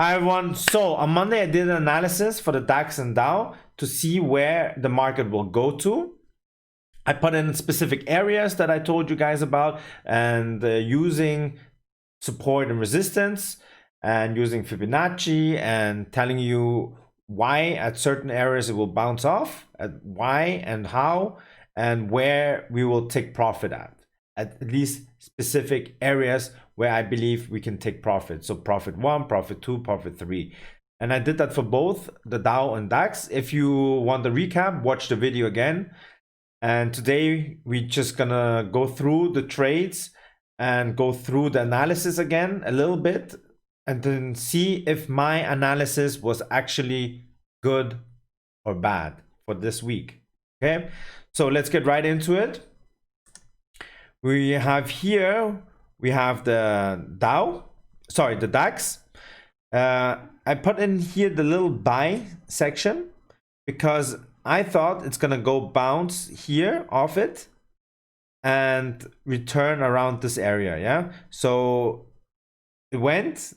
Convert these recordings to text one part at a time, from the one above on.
Hi everyone. So on Monday I did an analysis for the DAX and DOW to see where the market will go to. I put in specific areas that I told you guys about and using support and resistance and using Fibonacci and telling you why at certain areas it will bounce off, at why and how, and where we will take profit at least specific areas where I believe we can take profit. So profit 1, profit 2, profit 3. And I did that for both the Dow and DAX. If you want the recap, watch the video again. And today we're just gonna go through the trades and go through the analysis again a little bit and then see if my analysis was actually good or bad for this week. Okay, so let's get right into it. We have here, we have the the DAX. I put in here the little buy section because I thought it's gonna go bounce here off it and return around this area. Yeah, so it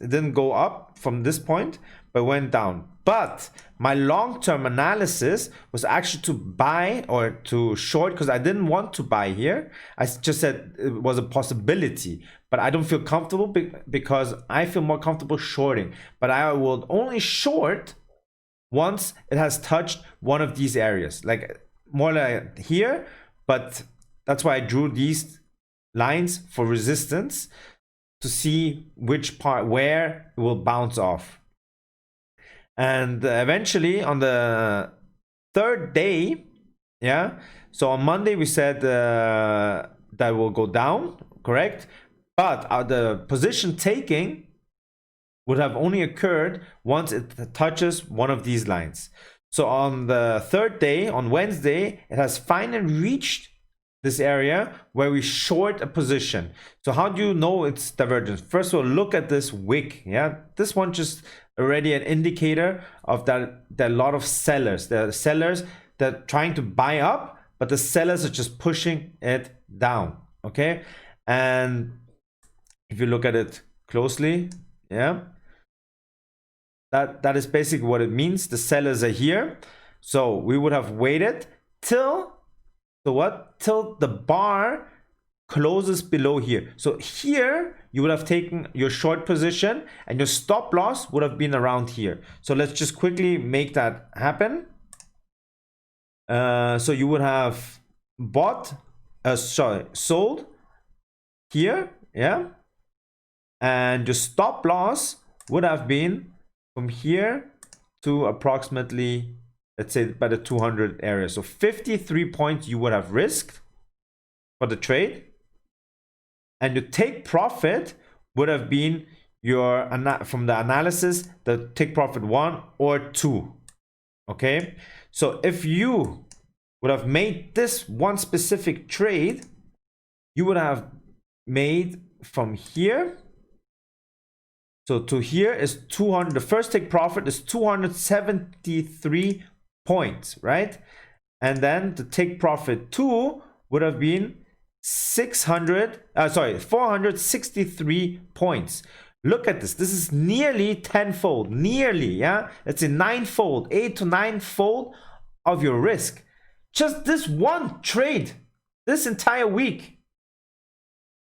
didn't go up from this point, but went down. But my long-term analysis was actually to buy or to short, because I didn't want to buy here. I just said it was a possibility, but I don't feel comfortable because I feel more comfortable shorting. But I will only short once it has touched one of these areas, like more like here. But that's why I drew these lines for resistance to see which part where it will bounce off. And eventually on the third day, yeah, so on Monday we said that will go down, correct? But the position taking would have only occurred once it touches one of these lines. So on the third day, on Wednesday, it has finally reached this area where we short a position. So how do you know it's divergence? First of all, look at this wick. Yeah, this one just already an indicator of that there are a lot of sellers. There are sellers that are trying to buy up, but the sellers are just pushing it down. Okay, and if you look at it closely, yeah, that is basically what it means. The sellers are here, so we would have waited till till the bar closes below here. So here you would have taken your short position and your stop loss would have been around here. So let's just quickly make that happen. So you would have sold here, yeah, and your stop loss would have been from here to approximately, let's say, by the 200 area. So 53 points you would have risked for the trade, and your take profit would have been your from the analysis, the take profit 1 or 2. Okay, so if you would have made this one specific trade, you would have made from here, so to here is 200. The first take profit is 273 points, right? And then the take profit 2 would have been 463 points. Look at this. This is nearly tenfold, nearly, yeah. Let's say ninefold, 8 to 9-fold of your risk. Just this one trade, this entire week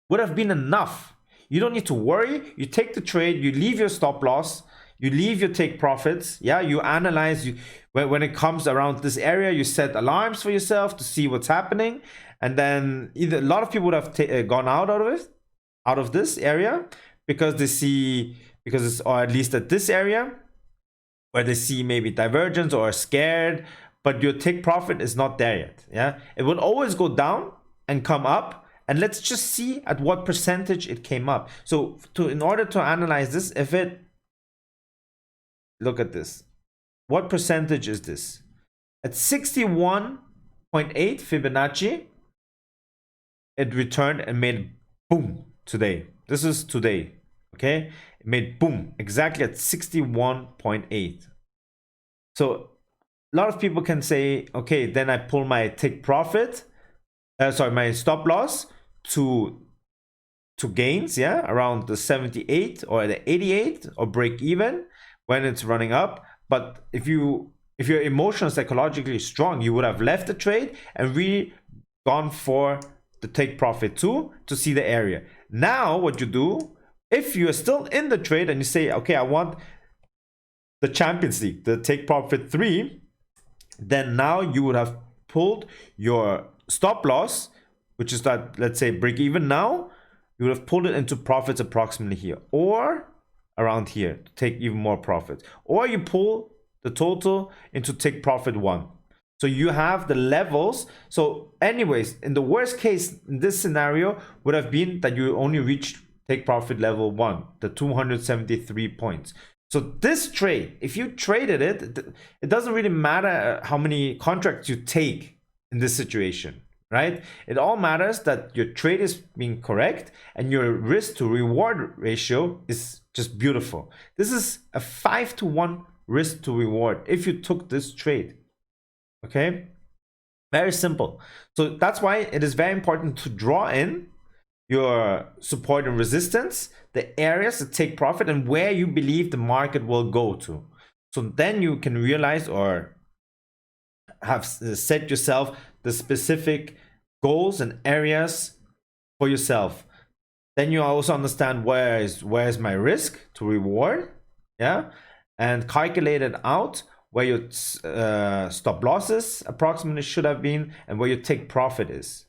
would have been enough. You don't need to worry. You take the trade, you leave your stop loss, you leave your take profits. Yeah, you analyze. When it comes around this area, you set alarms for yourself to see what's happening. And then either a lot of people would have gone out of this area because they see, or at least at this area where they see maybe divergence or are scared, but your take profit is not there yet. Yeah, it will always go down and come up. And let's just see at what percentage it came up. So in order to analyze this, look at this. What percentage is this? At 61.8 Fibonacci, it returned and made boom today. This is today, okay? It made boom exactly at 61.8. So a lot of people can say, okay, then I pull my take profit, my stop loss to to gains, yeah, around the 78 or the 88 or break even when it's running up. But if you're emotional psychologically strong, you would have left the trade and really gone for the take profit 2 to see the area. Now what you do, if you're still in the trade and you say, okay, I want the Champions League, the take profit 3, then now you would have pulled your stop loss, which is that, let's say, break even now, you would have pulled it into profits approximately here or around here to take even more profit, or you pull the total into take profit 1. So you have the levels. So anyways, in the worst case, in this scenario would have been that you only reached take profit level 1, the 273 points. So this trade, if you traded it, it doesn't really matter how many contracts you take in this situation, right? It all matters that your trade is being correct and your risk to reward ratio is just beautiful. This is a 5-to-1 risk to reward if you took this trade. Okay, very simple. So that's why it is very important to draw in your support and resistance, the areas to take profit, and where you believe the market will go to. So then you can realize or have set yourself the specific goals and areas for yourself. Then you also understand where is my risk to reward, yeah, and calculate it out where your stop losses approximately should have been and where your take profit is.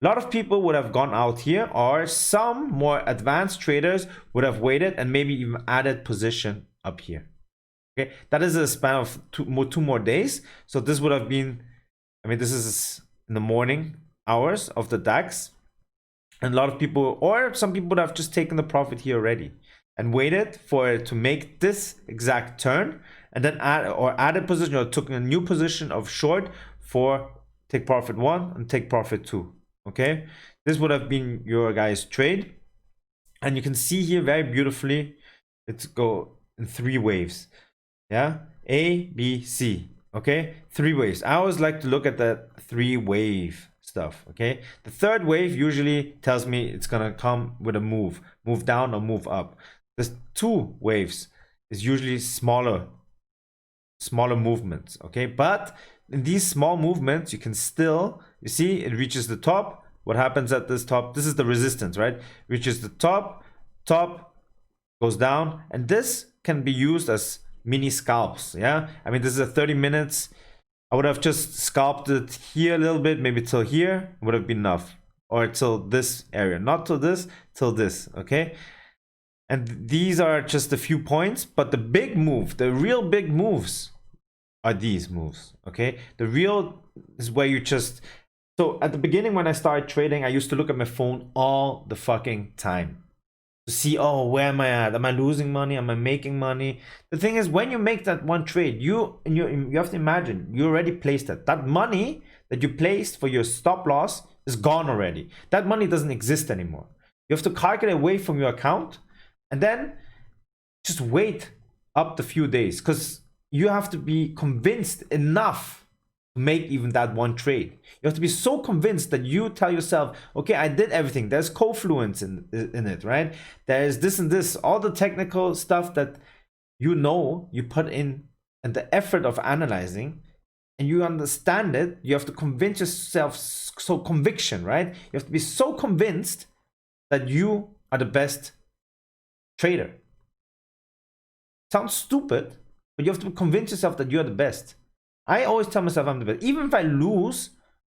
A lot of people would have gone out here, or some more advanced traders would have waited and maybe even added position up here. Okay, that is a span of two more days. So this would have been, I mean, this is in the morning hours of the DAX. And a lot of people, or some people would have just taken the profit here already and waited for it to make this exact turn, and then added position or took a new position of short for take profit 1 and take profit 2. Okay, this would have been your guys' trade, and you can see here very beautifully it's go in 3 waves. Yeah, A, B, C. Okay, 3 waves. I always like to look at the 3 wave stuff. Okay, the third wave usually tells me it's gonna come with a move down or move up. There's 2 waves is usually smaller movements. Okay, but in these small movements you can still, you see it reaches the top. What happens at this top? This is the resistance, right? Reaches the top, goes down, and this can be used as mini scalps. Yeah, I mean, this is a 30 minutes. I would have just scalped it here a little bit, maybe till here would have been enough, or till this area, not till this, till this. Okay, and these are just a few points, but the big move, the real big moves are these moves. Okay, the real is where you just, so at the beginning when I started trading, I used to look at my phone all the fucking time to see, oh, where am I at? Am I losing money? Am I making money? The thing is, when you make that one trade, you have to imagine you already placed it. That money that you placed for your stop loss is gone already. That money doesn't exist anymore. You have to calculate away from your account and then just wait up the few days, because you have to be convinced enough to make even that one trade. You have to be so convinced that you tell yourself, okay, I did everything. There's confluence in it, right? There's this and this, all the technical stuff that you know you put in and the effort of analyzing, and you understand it. You have to convince yourself, so conviction, right? You have to be so convinced that you are the best trader. Sounds stupid, but you have to convince yourself that you're the best. I always tell myself I'm the best. Even if I lose,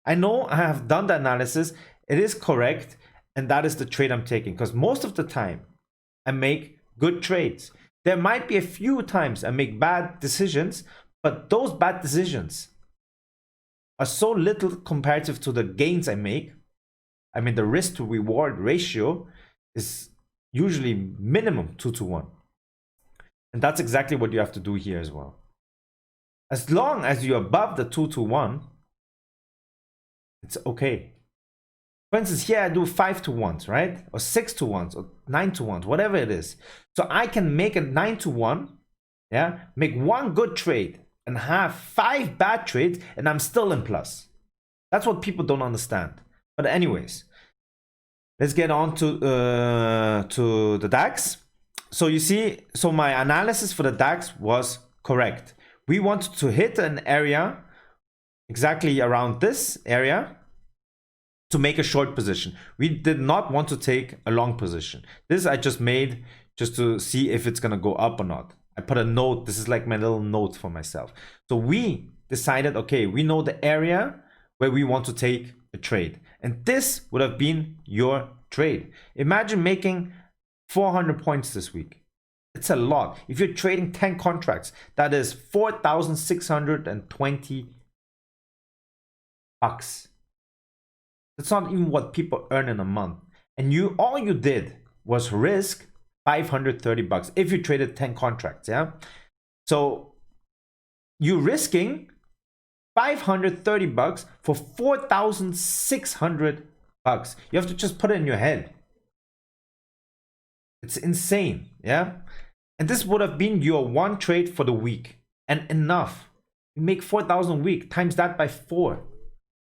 I know I have done the analysis, it is correct, and that is the trade I'm taking. Because most of the time, I make good trades. There might be a few times I make bad decisions, but those bad decisions are so little comparative to the gains I make. I mean, the risk to reward ratio is usually minimum 2-to-1. And that's exactly what you have to do here as well. As long as you're above the 2-to-1, it's okay. For instance, here I do 5-to-1s, right? Or 6-to-1s, or 9-to-1s, whatever it is. So I can make a 9-to-1, yeah, make one good trade and have 5 bad trades, and I'm still in plus. That's what people don't understand. But anyways, let's get on to the DAX. So you see, so my analysis for the DAX was correct. We wanted to hit an area exactly around this area to make a short position. We did not want to take a long position. This I just made just to see if it's gonna go up or not. I put a note. This is like my little note for myself. So we decided, okay, we know the area where we want to take a trade. And this would have been your trade. Imagine making 400 points this week. It's a lot. If you're trading 10 contracts, that is 4,620 bucks. That's not even what people earn in a month. And all you did was risk 530 bucks if you traded 10 contracts, yeah? So you're risking 530 bucks for 4,600 bucks. You have to just put it in your head. It's insane, yeah? And this would have been your one trade for the week. And enough. You make 4,000 a week, times that by 4.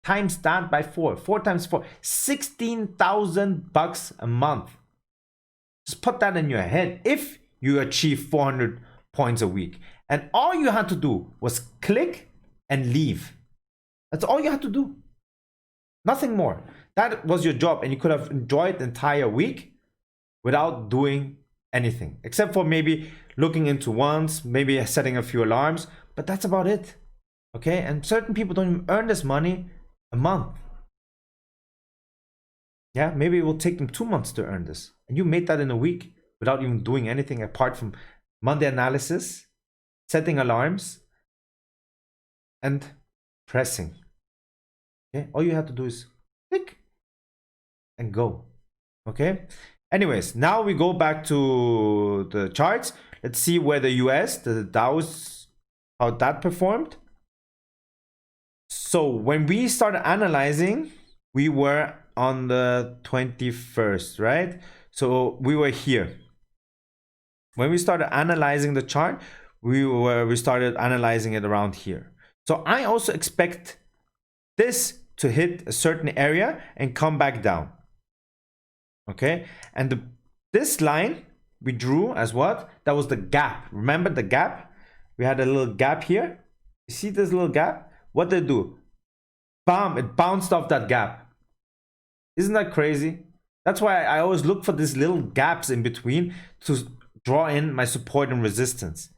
Times that by 4. 4 times 4. 16,000 bucks a month. Just put that in your head if you achieve 400 points a week. And all you had to do was click and leave. That's all you had to do. Nothing more. That was your job, and you could have enjoyed the entire week without doing anything, except for maybe looking into ones, maybe setting a few alarms, but that's about it. Okay, and certain people don't even earn this money a month. Yeah, maybe it will take them 2 months to earn this, and you made that in a week without even doing anything apart from Monday analysis, setting alarms, and pressing. Okay, all you have to do is click and go. Okay, anyways, now we go back to the charts. Let's see where the US, the Dow's, how that performed. So when we started analyzing, we were on the 21st, right? So we were here. When we started analyzing the chart, we started analyzing it around here. So I also expect this to hit a certain area and come back down. Okay, and this line we drew as what? That was the gap. Remember the gap? We had a little gap here. You see this little gap? What did it do? Bam! It bounced off that gap. Isn't that crazy? That's why I always look for these little gaps in between to draw in my support and resistance.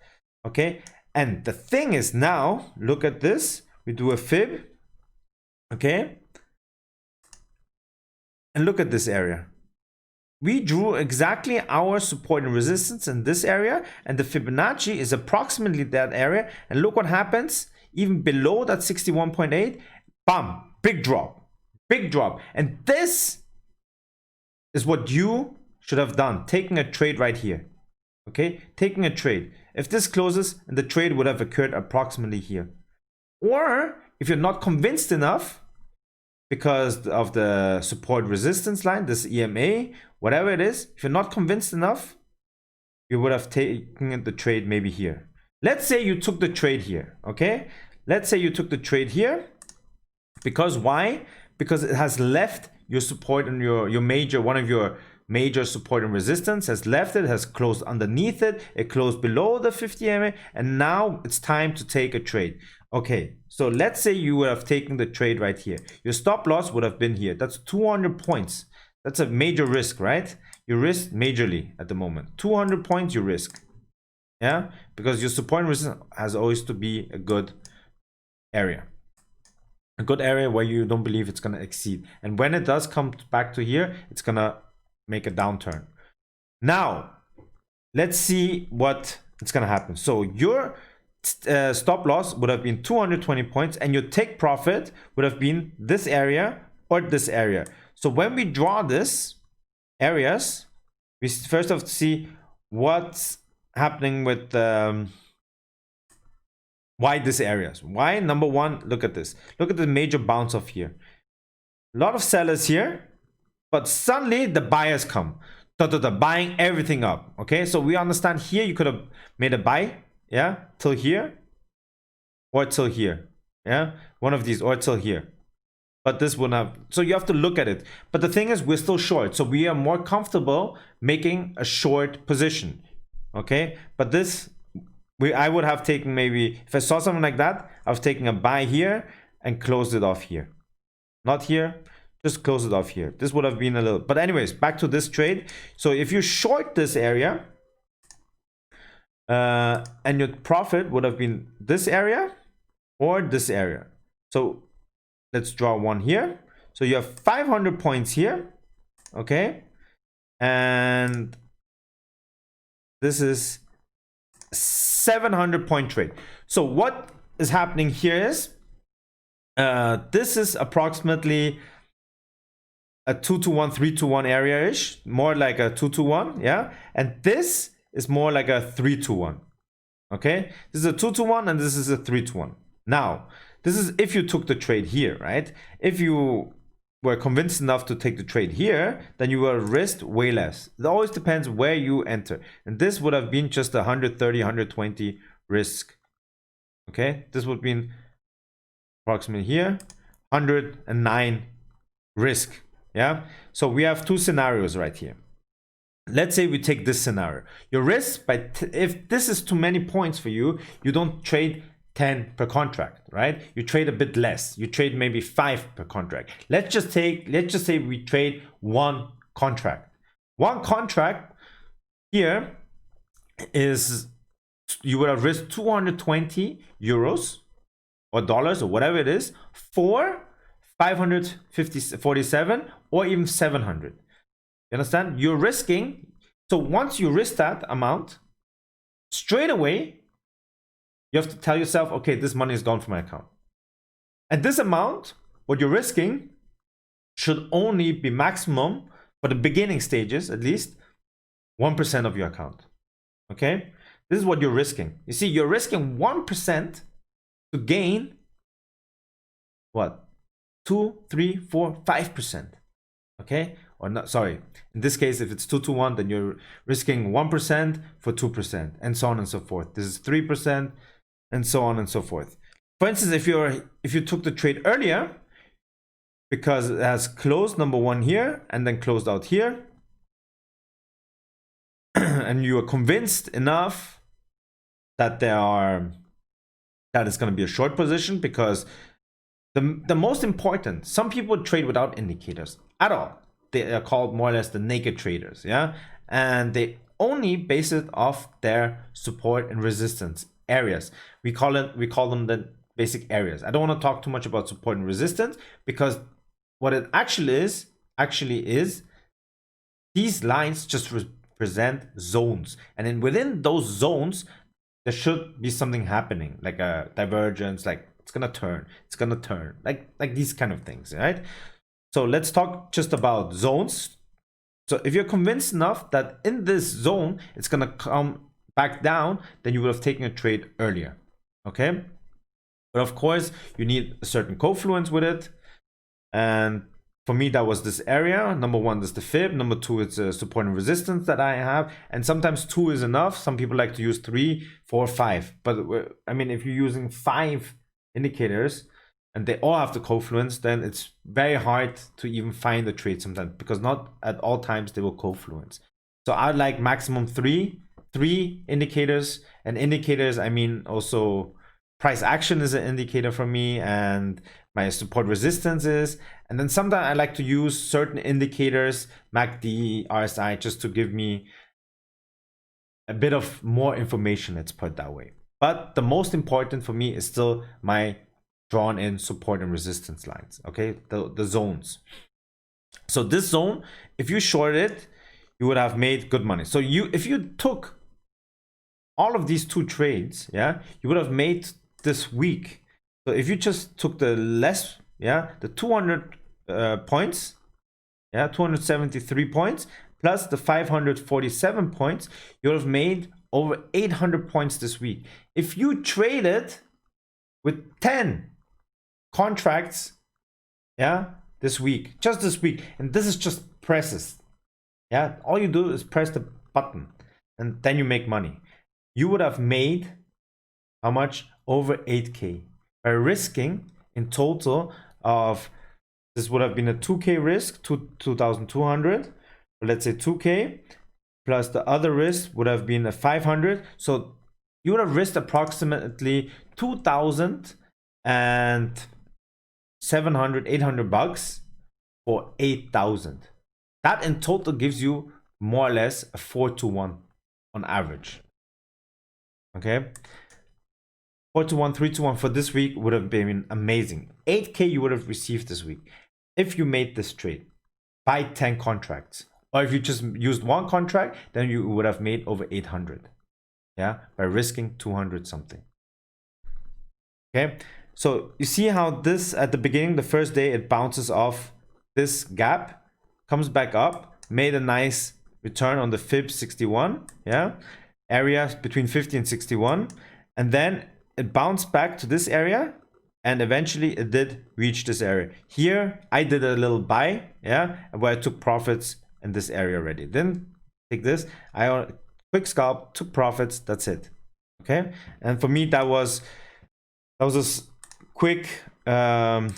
Okay, and the thing is now, look at this. We do a fib. Okay, and look at this area. We drew exactly our support and resistance in this area, and the Fibonacci is approximately that area. And look what happens, even below that 61.8, bam, big drop, big drop. And this is what you should have done, taking a trade right here. Okay, taking a trade. If this closes, and the trade would have occurred approximately here. Or if you're not convinced enough, because of the support resistance line, this EMA, whatever it is, if you're not convinced enough, you would have taken the trade maybe here. Let's say you took the trade here, okay? Let's say you took the trade here. Because why? Because it has left your support and your major, one of your major support and resistance has left it, has closed underneath it, it closed below the 50 EMA, and now it's time to take a trade. Okay, so let's say you would have taken the trade right here. Your stop loss would have been here. That's 200 points. That's a major risk, right? You risk majorly at the moment. 200 points you risk. Yeah, because your support and resistance has always to be a good area. A good area where you don't believe it's going to exceed. And when it does come back to here, it's going to make a downturn. Now, let's see what it's going to happen. So your stop loss would have been 220 points, and your take profit would have been this area or this area. So when we draw this areas, we first have to see what's happening with why these areas. Why? Number one, look at this. Look at the major bounce off here. A lot of sellers here, but suddenly the buyers come, buying everything up. Okay, so we understand here you could have made a buy, yeah, till here, or till here, yeah, one of these, or till here. but this would have, so you have to look at it. But the thing is, we're still short, so we are more comfortable making a short position. Okay, but this, I would have taken, maybe if I saw something like that, I was taking a buy here and closed it off here, not here, just close it off here. This would have been a little, but anyways, back to this trade. So if you short this area, and your profit would have been this area or this area. So let's draw one here. So you have 500 points here, okay, and this is 700 point trade. So what is happening here is, this is approximately a 2-to-1, 3-to-1 area-ish, more like a 2-to-1, yeah, and this is more like a 3-to-1. Okay, this is a 2-to-1 and this is a 3-to-1. Now this is if you took the trade here, right? If you were convinced enough to take the trade here, then you will risk way less. It always depends where you enter, and this would have been just 130, 120 risk. Okay, this would have been approximately here 109 risk. Yeah, so we have two scenarios right here. Let's say we take this scenario. Your risk, if this is too many points for you, you don't trade 10 per contract, right? You trade a bit less. You trade maybe 5 per contract. Let's just say we trade one contract. One contract here is, you would have risked 220 euros or dollars or whatever it is for 547 or even 700. You understand? You're risking. So once you risk that amount, straight away, you have to tell yourself, okay, this money is gone from my account. And this amount, what you're risking, should only be maximum for the beginning stages, at least 1% of your account. Okay? This is what you're risking. You see, you're risking 1% to gain what? 2, 3, 4, 5%. Okay? Or not, sorry, in this case, if it's 2-to-1, then you're risking 1% for 2%, and so on and so forth. This is 3%, and so on and so forth. For instance, if you took the trade earlier, because it has closed number one here and then closed out here, and you are convinced enough that it's going to be a short position, because the most important, some people trade without indicators at all. They are called more or less the naked traders, yeah, and they only base it off their support and resistance areas. We call them the basic areas. I don't want to talk too much about support and resistance, because what it actually is these lines just represent zones, and then within those zones there should be something happening, like a divergence, like it's gonna turn, like these kind of things, right? So let's talk just about zones. So if you're convinced enough that in this zone it's gonna come back down, then you would have taken a trade earlier. Okay, but of course you need a certain confluence with it, and for me that was this area. Number one is the fib, number two it's a support and resistance that I have, and sometimes 2 is enough. Some people like to use 3, 4, 5, but I mean, if you're using 5 indicators and they all have the confluence, then it's very hard to even find the trade sometimes, because not at all times they will confluence. So I'd like maximum 3 indicators, and indicators, I mean also price action is an indicator for me, and my support resistance is, and then sometimes I like to use certain indicators, MACD, RSI, just to give me a bit of more information, let's put it that way. But the most important for me is still my drawn in support and resistance lines, okay, the zones. So this zone, if you shorted it, you would have made good money. So if you took all of these 2 trades, yeah, you would have made this week. So if you just took the less, yeah, the 200 points, yeah, 273 points plus the 547 points, you would have made over 800 points this week. If you traded with 10 contracts, yeah, this week, just this week, and this is just presses, yeah, all you do is press the button and then you make money. You would have made how much? Over 8K by risking in total of This would have been a 2k risk, 2,200. Let's say 2k plus the other risk would have been a 500. So you would have risked approximately 2,700, 800 bucks for 8,000. That in total gives you more or less a 4-to-1 on average. Okay, 4-to-1, 3-to-1 for this week would have been amazing. 8k you would have received this week if you made this trade. Buy 10 contracts, or if you just used one contract, then you would have made over 800. Yeah, by risking 200 something. Okay, so you see how this at the beginning, the first day, it bounces off this gap, comes back up, made a nice return on the fib 61, yeah, area between 50 and 61, and then it bounced back to this area, and eventually it did reach this area. Here I did a little buy, yeah, where I took profits in this area already. Then take this, I quick scalp, took profits, that's it. Okay, and for me that was a quick yeah,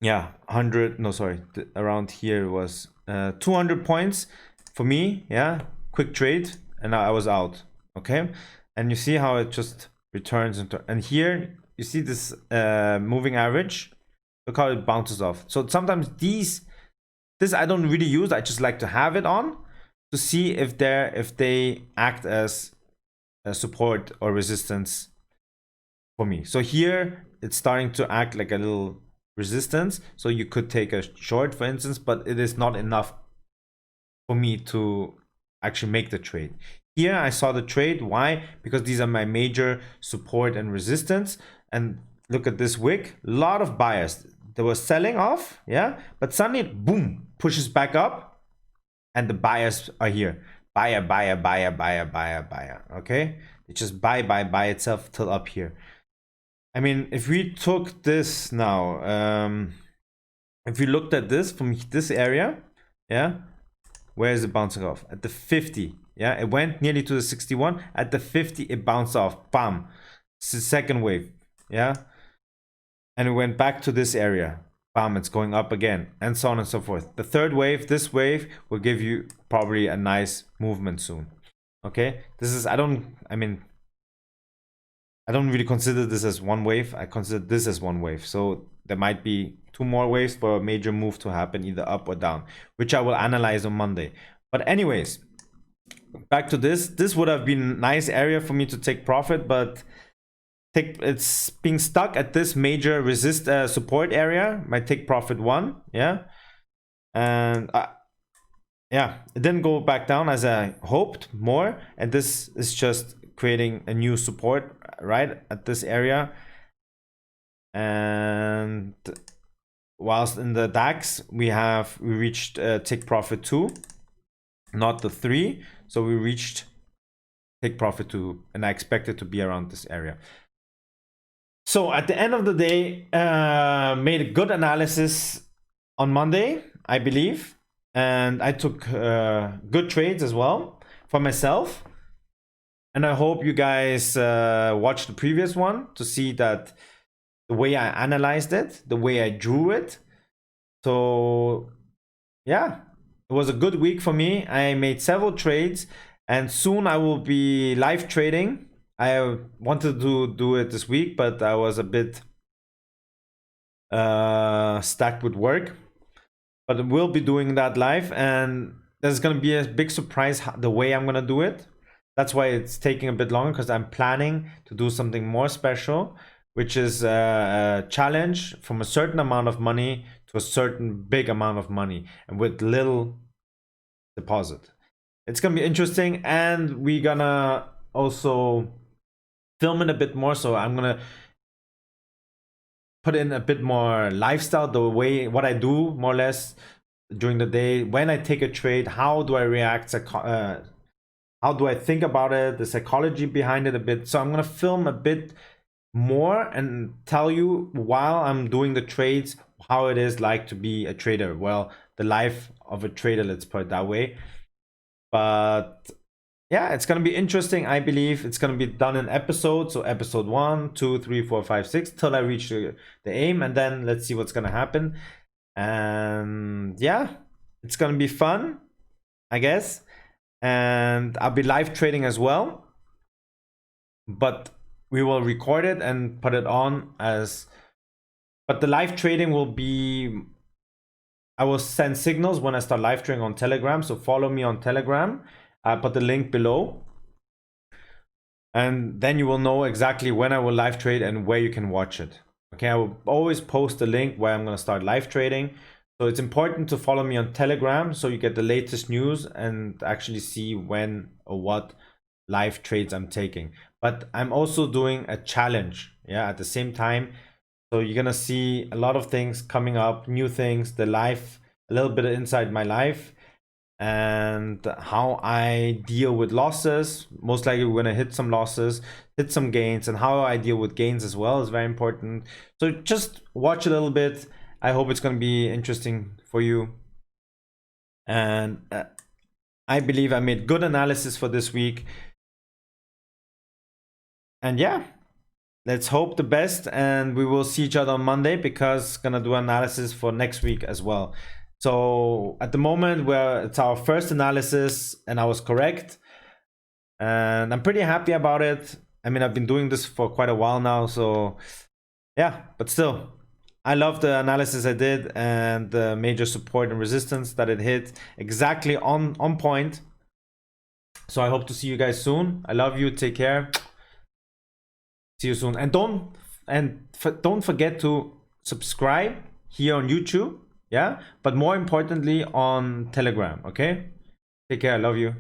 100, no sorry, around here was 200 points for me, yeah, quick trade, and I was out. Okay, and you see how it just returns into, and here you see this moving average, look how it bounces off. So sometimes this I don't really use, I just like to have it on to see if they act as a support or resistance for me. So here it's starting to act like a little resistance, so you could take a short, for instance, but it is not enough for me to actually make the trade. Here I saw the trade. Why? Because these are my major support and resistance. And look at this wick, a lot of buyers. They were selling off, yeah, but suddenly boom, pushes back up, and the buyers are here. Buyer, buyer, buyer, buyer, buyer, buyer. Okay, it just buy itself till up here. I mean, if we took this now, if we looked at this from this area, yeah, where is it bouncing off? At the 50, yeah, it went nearly to the 61. At the 50, it bounced off, bam. It's the second wave, yeah, and it went back to this area, bam, it's going up again, and so on and so forth. The third wave, this wave, will give you probably a nice movement soon. Okay, this is, I don't really consider this as one wave. I consider this as one wave. So there might be 2 more waves for a major move to happen, either up or down, which I will analyze on Monday. But anyways, back to this. This would have been a nice area for me to take profit, but it's being stuck at this major support area. My take profit 1, yeah. And yeah, it didn't go back down as I hoped more. And this is just creating a new support right at this area. And whilst in the DAX we reached take profit 2, not the 3. So we reached take profit 2, and I expect it to be around this area. So at the end of the day, made a good analysis on Monday, I believe, and I took good trades as well for myself. And I hope you guys watched the previous one to see that the way I analyzed it, the way I drew it. So yeah, it was a good week for me. I made several trades, and soon I will be live trading. I wanted to do it this week, but I was a bit stacked with work. But we'll be doing that live, and there's going to be a big surprise the way I'm going to do it. That's why it's taking a bit longer, because I'm planning to do something more special, which is a challenge from a certain amount of money to a certain big amount of money, and with little deposit. It's going to be interesting, and we're going to also film it a bit more. So I'm going to put in a bit more lifestyle, the way, what I do more or less during the day. When I take a trade, how do I react? How do I think about it? The psychology behind it a bit. So I'm going to film a bit more and tell you while I'm doing the trades, how it is like to be a trader. Well, the life of a trader, let's put it that way. But yeah, it's going to be interesting. I believe it's going to be done in episodes. So episode 1, 2, 3, 4, 5, 6, till I reach the aim. And then let's see what's going to happen. And yeah, it's gonna be fun, I guess. And I'll be live trading as well, but we will record it and put it on as, but the live trading will be, I will send signals when I start live trading on Telegram. So follow me on Telegram. I put the link below, and then you will know exactly when I will live trade and where you can watch it. Okay, I will always post the link where I'm going to start live trading. So it's important to follow me on Telegram so you get the latest news and actually see when or what live trades I'm taking. But I'm also doing a challenge, yeah, at the same time. So you're gonna see a lot of things coming up, new things, the life, a little bit inside my life, and how I deal with losses. Most likely we're gonna hit some losses, hit some gains, and how I deal with gains as well is very important. So just watch a little bit. I hope it's gonna be interesting for you. And I believe I made good analysis for this week. And yeah, let's hope the best, and we will see each other on Monday because gonna do analysis for next week as well. So at the moment it's our first analysis and I was correct, and I'm pretty happy about it. I mean, I've been doing this for quite a while now, so yeah, but still, I love the analysis I did and the major support and resistance that it hit exactly on point. So I hope to see you guys soon. I love you. Take care. See you soon. And don't forget to subscribe here on YouTube. Yeah, but more importantly on Telegram. Okay, take care. I love you.